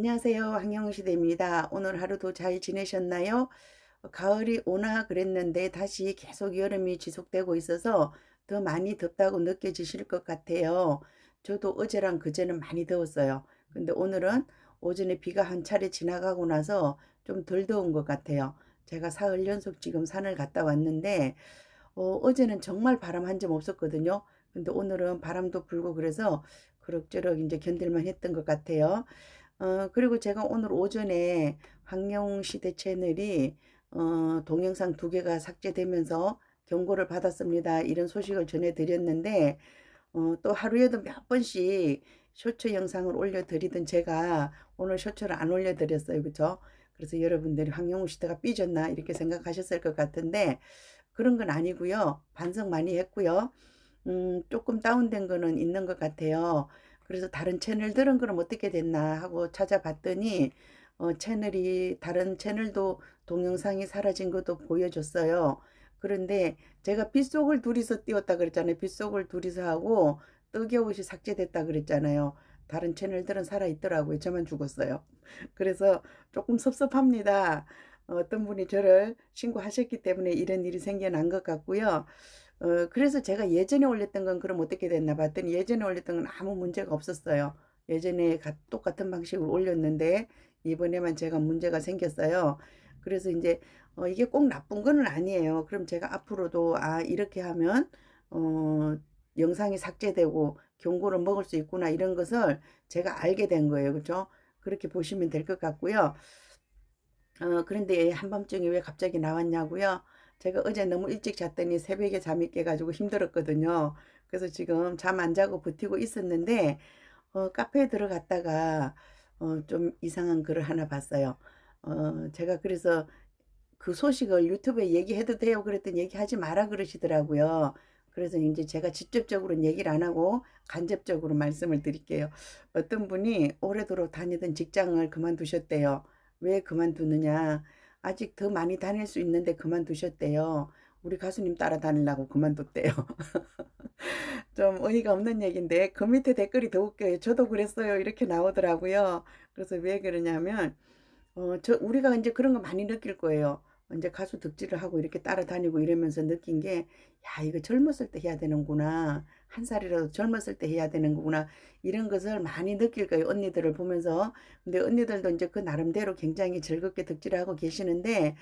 안녕하세요. 황영시대입니다. 오늘 하루도 잘 지내셨나요? 가을이 오나 그랬는데 다시 계속 여름이 지속되고 있어서 더 많이 덥다고 느껴지실 것 같아요. 저도 어제랑 그제는 많이 더웠어요. 근데 오늘은 오전에 비가 한 차례 지나가고 나서 좀 덜 더운 것 같아요. 제가 사흘 연속 지금 산을 갔다 왔는데 어제는 정말 바람 한 점 없었거든요. 근데 오늘은 바람도 불고 그래서 그럭저럭 이제 견딜만 했던 것 같아요. 그리고 제가 오늘 오전에 황영시대 채널이 동영상 두 개가 삭제되면서 경고를 받았습니다. 이런 소식을 전해드렸는데 또 하루에도 몇 번씩 쇼츠 영상을 올려드리던 제가 오늘 쇼츠를 안 올려드렸어요. 그죠? 그래서 여러분들이 황영우 시대가 삐졌나 이렇게 생각하셨을 것 같은데 그런 건 아니고요. 반성 많이 했고요. 조금 다운된 거는 있는 것 같아요. 그래서 다른 채널들은 그럼 어떻게 됐나 하고 찾아봤더니 채널이 다른 채널도 동영상이 사라진 것도 보여줬어요. 그런데 제가 빗속을 둘이서 띄웠다 그랬잖아요. 빗속을 둘이서 하고 뜨개옷이 삭제됐다 그랬잖아요. 다른 채널들은 살아있더라고요. 저만 죽었어요. 그래서 조금 섭섭합니다. 어떤 분이 저를 신고하셨기 때문에 이런 일이 생겨난 것 같고요. 그래서 제가 예전에 올렸던 건 그럼 어떻게 됐나 봤더니 예전에 올렸던 건 아무 문제가 없었어요. 예전에 똑같은 방식으로 올렸는데 이번에만 제가 문제가 생겼어요. 그래서 이제 이게 꼭 나쁜 거는 아니에요. 그럼 제가 앞으로도 이렇게 하면 어, 영상이 삭제되고 경고를 먹을 수 있구나 이런 것을 제가 알게 된 거예요. 그렇죠? 그렇게 보시면 될 것 같고요. 그런데 한밤중에 왜 갑자기 나왔냐고요? 제가 어제 너무 일찍 잤더니 새벽에 잠이 깨가지고 힘들었거든요. 그래서 지금 잠 안 자고 버티고 있었는데, 카페에 들어갔다가, 좀 이상한 글을 하나 봤어요. 제가 그래서 그 소식을 유튜브에 얘기해도 돼요? 그랬더니 얘기하지 마라 그러시더라고요. 그래서 이제 제가 직접적으로는 얘기를 안 하고 간접적으로 말씀을 드릴게요. 어떤 분이 오래도록 다니던 직장을 그만두셨대요. 왜 그만두느냐? 아직 더 많이 다닐 수 있는데 그만두셨대요. 우리 가수님 따라다니려고 그만뒀대요. 좀 어이가 없는 얘기인데 그 밑에 댓글이 더 웃겨요. 저도 그랬어요. 이렇게 나오더라고요. 그래서 왜 그러냐면 우리가 이제 그런 거 많이 느낄 거예요. 이제 가수 덕질을 하고 이렇게 따라다니고 이러면서 느낀 게, 야, 이거 젊었을 때 해야 되는구나. 한 살이라도 젊었을 때 해야 되는 거구나. 이런 것을 많이 느낄 거예요. 언니들을 보면서. 근데 언니들도 이제 그 나름대로 굉장히 즐겁게 덕질을 하고 계시는데,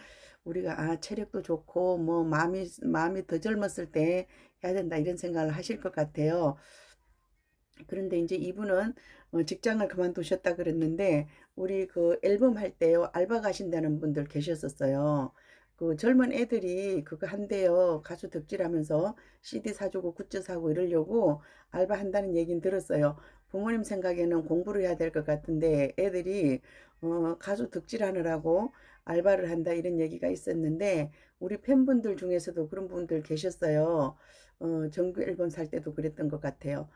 우리가, 체력도 좋고, 뭐, 마음이 더 젊었을 때 해야 된다. 이런 생각을 하실 것 같아요. 그런데 이제 이분은 직장을 그만두셨다 그랬는데 우리 그 앨범 할 때요 알바 가신다는 분들 계셨었어요. 그 젊은 애들이 그거 한대요. 가수 덕질하면서 CD 사주고 굿즈 사고 이러려고 알바 한다는 얘기는 들었어요. 부모님 생각에는 공부를 해야 될 것 같은데 애들이 가수 덕질하느라고 알바를 한다 이런 얘기가 있었는데 우리 팬분들 중에서도 그런 분들 계셨어요. 정규 앨범 살 때도 그랬던 것 같아요.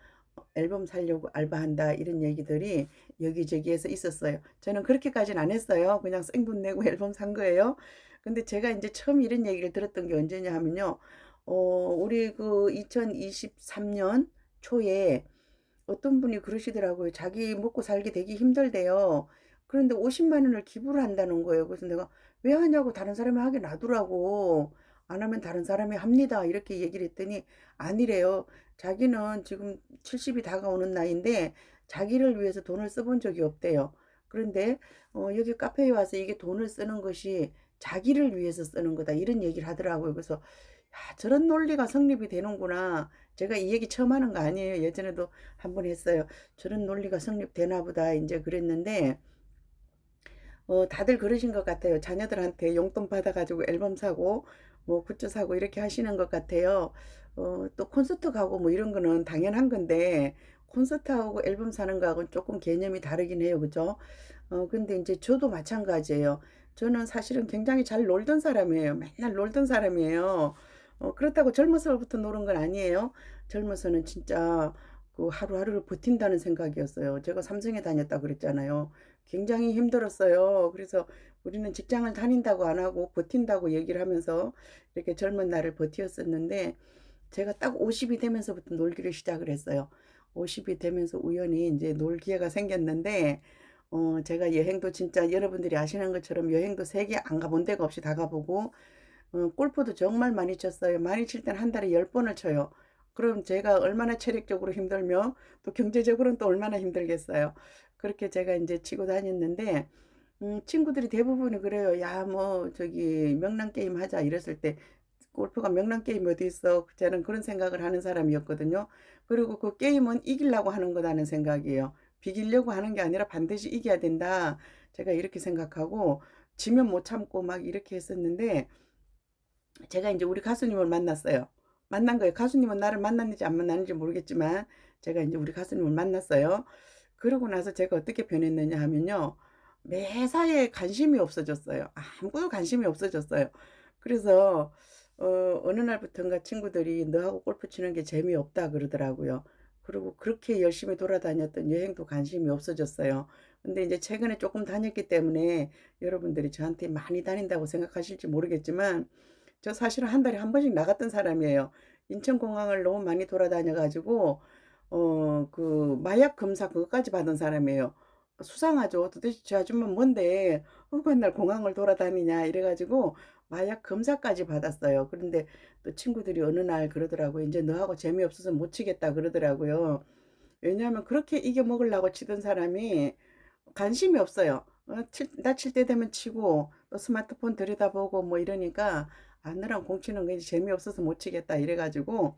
앨범 살려고 알바한다 이런 얘기들이 여기저기에서 있었어요. 저는 그렇게까지는 안 했어요. 그냥 생돈 내고 앨범 산 거예요. 근데 제가 이제 처음 이런 얘기를 들었던 게 언제냐 하면요. 우리 그 2023년 초에 어떤 분이 그러시더라고요. 자기 먹고 살기 되게 힘들대요. 그런데 50만 원을 기부를 한다는 거예요. 그래서 내가 왜 하냐고 다른 사람이 하게 놔두라고. 안 하면 다른 사람이 합니다. 이렇게 얘기를 했더니 아니래요. 자기는 지금 70이 다가오는 나이인데 자기를 위해서 돈을 써본 적이 없대요. 그런데 여기 카페에 와서 이게 돈을 쓰는 것이 자기를 위해서 쓰는 거다. 이런 얘기를 하더라고요. 그래서 야, 저런 논리가 성립이 되는구나. 제가 이 얘기 처음 하는 거 아니에요. 예전에도 한 번 했어요. 저런 논리가 성립되나 보다. 이제 그랬는데, 다들 그러신 것 같아요. 자녀들한테 용돈 받아가지고 앨범 사고, 뭐 굿즈 사고 이렇게 하시는 것 같아요. 또 콘서트 가고 뭐 이런 거는 당연한 건데, 콘서트하고 앨범 사는 거하고는 조금 개념이 다르긴 해요. 그죠? 근데 이제 저도 마찬가지예요. 저는 사실은 굉장히 잘 놀던 사람이에요. 맨날 놀던 사람이에요. 그렇다고 젊어서부터 노는 건 아니에요. 젊어서는 진짜 그 하루하루를 버틴다는 생각이었어요. 제가 삼성에 다녔다 그랬잖아요. 굉장히 힘들었어요. 그래서 우리는 직장을 다닌다고 안 하고 버틴다고 얘기를 하면서 이렇게 젊은 날을 버티었었는데 제가 딱 50이 되면서부터 놀기를 시작을 했어요. 50이 되면서 우연히 이제 놀 기회가 생겼는데 제가 여행도 진짜 여러분들이 아시는 것처럼 여행도 세계 안 가본 데가 없이 다 가보고 골프도 정말 많이 쳤어요. 많이 칠 땐 한 달에 10번을 쳐요. 그럼 제가 얼마나 체력적으로 힘들며 또 경제적으로는 또 얼마나 힘들겠어요. 그렇게 제가 이제 치고 다녔는데 친구들이 대부분이 그래요. "야 뭐 저기 명랑 게임 하자." 이랬을 때 골프가 명랑 게임이 어디 있어. 저는 그런 생각을 하는 사람이었거든요. 그리고 그 게임은 이기려고 하는 거라는 생각이에요. 비기려고 하는 게 아니라 반드시 이겨야 된다. 제가 이렇게 생각하고 지면 못 참고 막 이렇게 했었는데 제가 이제 우리 가수님을 만났어요. 만난 거예요. 가수님은 나를 만났는지 안 만났는지 모르겠지만 제가 이제 우리 가수님을 만났어요. 그러고 나서 제가 어떻게 변했느냐 하면요. 매사에 관심이 없어졌어요. 아무것도 관심이 없어졌어요. 그래서 어느 날부턴가 친구들이 "너하고 골프 치는 게 재미없다." 그러더라고요. 그리고 그렇게 열심히 돌아다녔던 여행도 관심이 없어졌어요. 근데 이제 최근에 조금 다녔기 때문에 여러분들이 저한테 많이 다닌다고 생각하실지 모르겠지만 저 사실은 한 달에 한 번씩 나갔던 사람이에요. 인천공항을 너무 많이 돌아다녀 가지고 그 마약 검사 그것까지 받은 사람이에요. 수상하죠. 도대체 저 아줌마는 뭔데 맨날 공항을 돌아다니냐 이래 가지고 마약 검사까지 받았어요. 그런데 또 친구들이 어느 날 그러더라고요. "인제 너하고 재미없어서 못 치겠다." 그러더라고요. 왜냐하면 그렇게 이겨 먹으려고 치던 사람이 관심이 없어요. 나 칠 때 되면 치고 또 스마트폰 들여다보고 뭐 이러니까 "아 너랑 공 치는 거 이제 재미없어서 못 치겠다." 이래 가지고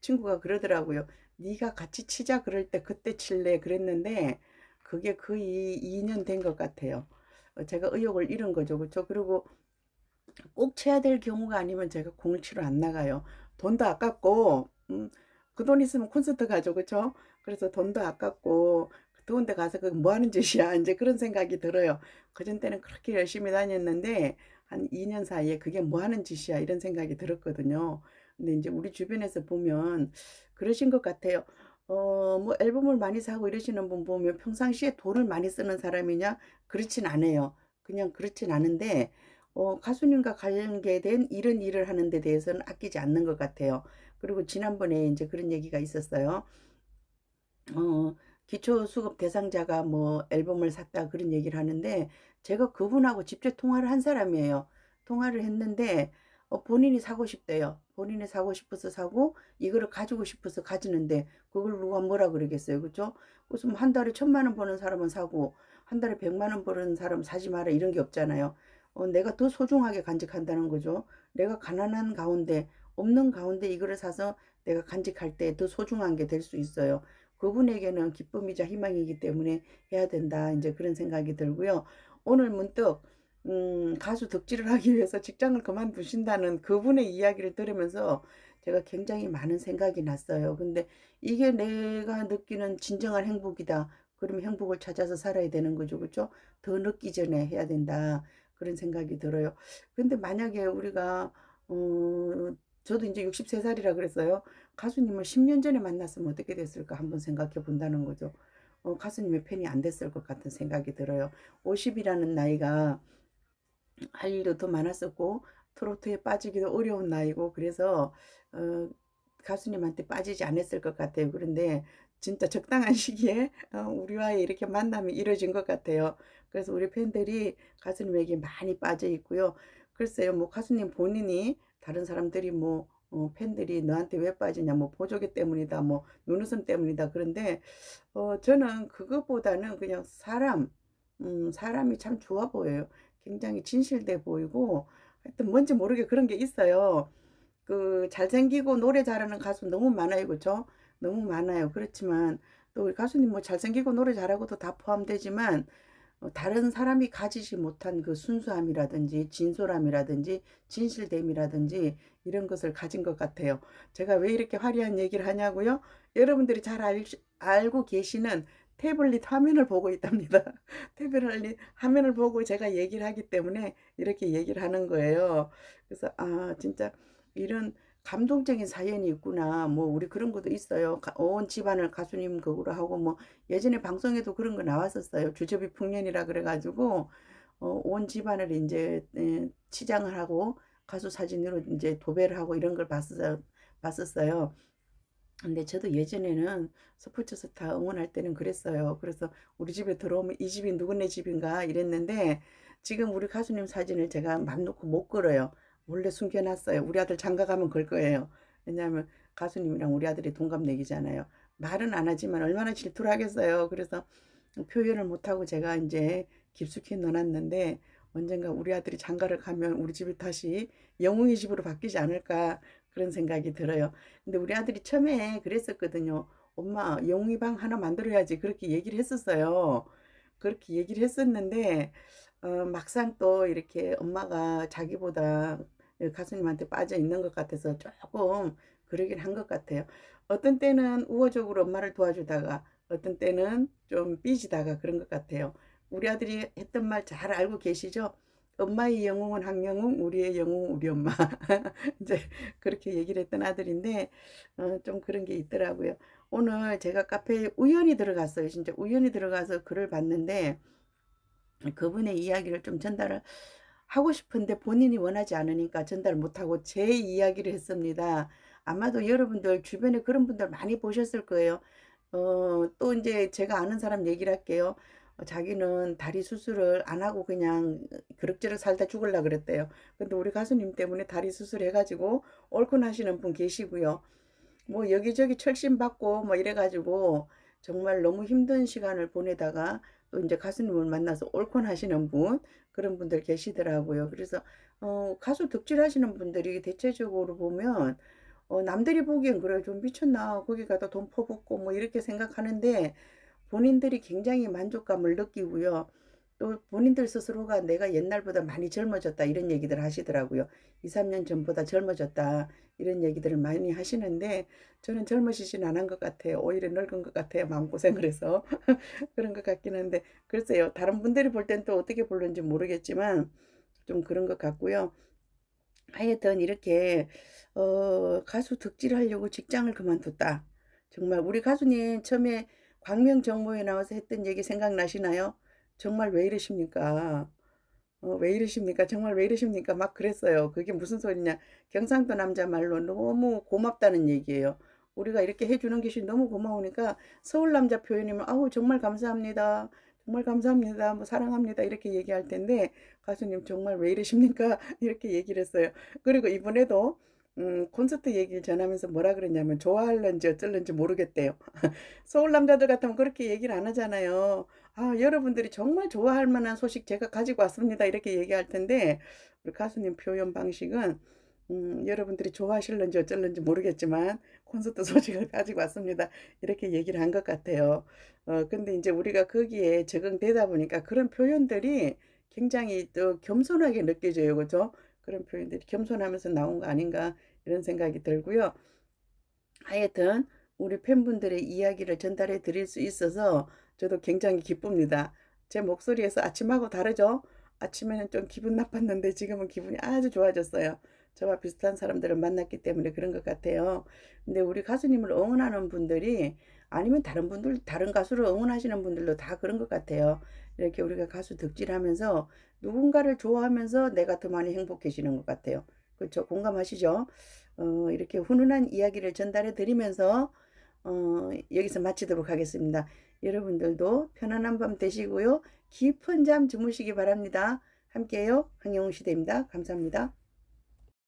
친구가 그러더라고요. "네가 같이 치자 그럴 때 그때 칠래." 그랬는데 그게 거의 2년 된 것 같아요. 제가 의욕을 잃은 거죠. 그쵸? 그리고 꼭 쳐야 될 경우가 아니면 제가 공을 치러 안 나가요. 돈도 아깝고 그 돈 있으면 콘서트 가죠. 그쵸? 그래서 돈도 아깝고 '그 더운 데 가서 그거 뭐 하는 짓이야.' 인제 그런 생각이 들어요. 그전 때는 그렇게 열심히 다녔는데 한 2년 사이에 '그게 뭐 하는 짓이야.' 이런 생각이 들었거든요. 근데 인제 우리 주변에서 보면 그러신 것 같아요. 뭐 앨범을 많이 사고 이러시는 분 보면 평상시에 돈을 많이 쓰는 사람이냐? 그렇진 않아요. 그냥 그렇진 않은데 가수님과 관계된 이런 일을 하는 데 대해서는 아끼지 않는 것 같아요. 그리고 지난번에 인제 그런 얘기가 있었어요. 어 기초수급 대상자가 뭐 앨범을 샀다 그런 얘기를 하는데 제가 그분하고 직접 통화를 한 사람이에요. 통화를 했는데 본인이 사고 싶대요. 본인이 사고 싶어서 사고 이거를 가지고 싶어서 가지는데 그걸 누가 뭐라 그러겠어요. 그죠? 무슨 한 달에 1,000,000원 버는 사람은 사고 한 달에 1,000,000원 버는 사람은 사지 마라 이런 게 없잖아요. 내가 더 소중하게 간직한다는 거죠. 내가 가난한 가운데 없는 가운데 이거를 사서 내가 간직할 때 더 소중한 게 될 수 있어요. 그분에게는 기쁨이자 희망이기 때문에 해야 된다. 이제 그런 생각이 들고요. 오늘 문득 가수 덕질을 하기 위해서 직장을 그만두신다는 그분의 이야기를 들으면서 제가 굉장히 많은 생각이 났어요. 근데 이게 내가 느끼는 진정한 행복이다. 그러면 행복을 찾아서 살아야 되는 거죠. 그죠? 더 늦기 전에 해야 된다. 그런 생각이 들어요. 근데 만약에 우리가 저도 이제 63 살이라 그랬어요. 가수님을 10년 전에 만났으면 어떻게 됐을까 한번 생각해 본다는 거죠. 가수님의 팬이 안 됐을 것 같은 생각이 들어요. 50 이라는 나이가 할 일도 더 많았었고 트로트에 빠지기도 어려운 나이고 그래서 어 가수님한테 빠지지 않았을 것 같아요. 그런데 진짜 적당한 시기에 우리와의 이렇게 만남이 이루어진 것 같아요. 그래서 우리 팬들이 가수님에게 많이 빠져 있고요. 글쎄요. 뭐 가수님 본인이 다른 사람들이 뭐 팬들이 "너한테 왜 빠지냐." 뭐 "보조개 때문이다." 뭐 "눈웃음 때문이다." 그런데 저는 그것보다는 그냥 사람이 참 좋아 보여요. 굉장히 진실돼 보이고 하여튼 뭔지 모르게 그런 게 있어요. 그 잘생기고 노래 잘하는 가수 너무 많아요. 그죠? 너무 많아요. 그렇지만 또 우리 가수님 뭐 잘생기고 노래 잘하고도 다 포함되지만 다른 사람이 가지지 못한 그 순수함이라든지 진솔함이라든지 진실됨이라든지 이런 것을 가진 것 같아요. 제가 왜 이렇게 화려한 얘기를 하냐고요? 여러분들이 잘 알고 계시는 태블릿 화면을 보고 있답니다. 태블릿 화면을 보고 제가 얘기를 하기 때문에 이렇게 얘기를 하는 거예요. 그래서 진짜 이런 감동적인 사연이 있구나. 뭐 우리 그런 것도 있어요. 온 집안을 가수님 극으로 하고 뭐 예전에 방송에도 그런 거 나왔었어요. 주접이 풍년이라 그래 가지고 온 집안을 인제 치장을 하고 가수 사진으로 인제 도배를 하고 이런 걸 봤었어요. 근데 저도 예전에는 스포츠 스타 응원할 때는 그랬어요. 그래서 우리 집에 들어오면 '이 집이 누구네 집인가?' 이랬는데 지금 우리 가수님 사진을 제가 맘 놓고 못 걸어요. 몰래 숨겨 놨어요. 우리 아들 장가 가면 걸 거예요. 왜냐하면 가수님이랑 우리 아들이 동갑내기잖아요. 말은 안 하지만 얼마나 질투를 하겠어요. 그래서 표현을 못 하고 제가 인제 깊숙이 넣어 놨는데 '언젠가 우리 아들이 장가를 가면 우리 집이 다시 영웅의 집으로 바뀌지 않을까.' 그런 생각이 들어요. 근데 우리 아들이 처음에 그랬었거든요. "엄마 영웅이 방 하나 만들어야지." 그렇게 얘기를 했었어요. 그렇게 얘기를 했었는데 막상 또 이렇게 엄마가 자기보다 가수님한테 빠져 있는 것 같아서 쪼끔 그러긴 한 것 같아요. 어떤 때는 우호적으로 엄마를 도와주다가 어떤 때는 좀 삐지다가 그런 것 같아요. 우리 아들이 했던 말 잘 알고 계시죠? "엄마의 영웅은 황영웅, 우리의 영웅은 우리 엄마." 인제 그렇게 얘기를 했던 아들인데 좀 그런 게 있더라고요. 오늘 제가 카페에 우연히 들어갔어요. 진짜 우연히 들어가서 글을 봤는데 그분의 이야기를 좀 전달을 하고 싶은데 본인이 원하지 않으니까 전달 못하고 제 이야기를 했습니다. 아마도 여러분들 주변에 그런 분들 많이 보셨을 거예요. 또 인제 제가 아는 사람 얘기를 할게요. 자기는 다리 수술을 안 하고 그냥 그럭저럭 살다 죽을라 그랬대요. 근데 우리 가수님 때문에 다리 수술해 가지고 옳고 나시는 분 계시고요. 뭐 여기저기 철심받고 뭐 이래 가지고 정말 너무 힘든 시간을 보내다가 또 인제 가수님을 만나서 옳곤하시는 분 그런 분들 계시더라고요. 그래서 가수 덕질하시는 분들이 대체적으로 보면 남들이 보기엔 '그래 좀 미쳤나. 거기 가다 돈 퍼붓고.' 뭐 이렇게 생각하는데 본인들이 굉장히 만족감을 느끼고요. 또 본인들 스스로가 '내가 옛날보다 많이 젊어졌다.' 이런 얘기들을 하시더라고요. "2-3년 전보다 젊어졌다." 이런 얘기들을 많이 하시는데 저는 젊어지진 않은 것 같아요. 오히려 늙은 것 같아요, 마음고생을 해서. 그런 것 같긴 한데 글쎄요. 다른 분들이 볼 땐 또 어떻게 볼는지 모르겠지만 좀 그런 것 같고요. 하여튼 이렇게 가수 덕질하려고 직장을 그만뒀다. 정말 우리 가수님 처음에 광명정모에 나와서 했던 얘기 생각나시나요? "정말 왜 이러십니까? 왜 이러십니까? 정말 왜 이러십니까?" 막 그랬어요. 그게 무슨 소리냐. 경상도 남자 말로 너무 고맙다는 얘기예요. 우리가 이렇게 해 주는 것이 너무 고마우니까 서울 남자 표현이면 "아우 정말 감사합니다. 정말 감사합니다. 뭐 사랑합니다." 이렇게 얘기할 텐데 가수님 "정말 왜 이러십니까?" 이렇게 얘기를 했어요. 그리고 이번에도 콘서트 얘기를 전하면서 뭐라 그랬냐면 좋아할런지 어쩔런지 모르겠대요. 서울 남자들 같으면 그렇게 얘기를 안 하잖아요. "아 여러분들이 정말 좋아할 만한 소식 제가 가지고 왔습니다." 이렇게 얘기할 텐데 우리 가수님 표현 방식은 "여러분들이 좋아하실런지 어쩔런지 모르겠지만 콘서트 소식을 가지고 왔습니다." 이렇게 얘기를 한 것 같아요. 근데 인제 우리가 거기에 적응되다 보니까 그런 표현들이 굉장히 또 겸손하게 느껴져요. 그죠? 그런 표현들이 '겸손하면서 나온 거 아닌가.' 이런 생각이 들고요. 하여튼 우리 팬분들의 이야기를 전달해 드릴 수 있어서 저도 굉장히 기쁩니다. 제 목소리에서 아침하고 다르죠? 아침에는 좀 기분 나빴는데 지금은 기분이 아주 좋아졌어요. 저와 비슷한 사람들을 만났기 때문에 그런 것 같아요. 근데 우리 가수님을 응원하는 분들이 아니면 다른 분들 다른 가수를 응원하시는 분들도 다 그런 것 같아요. 이렇게 우리가 가수 덕질하면서 누군가를 좋아하면서 내가 더 많이 행복해지는 것 같아요. 그쵸? 공감하시죠? 이렇게 훈훈한 이야기를 전달해 드리면서 여기서 마치도록 하겠습니다. 여러분들도 편안한 밤 되시고요. 깊은 잠 주무시기 바랍니다. 함께해요. 황영우 시대입니다. 감사합니다.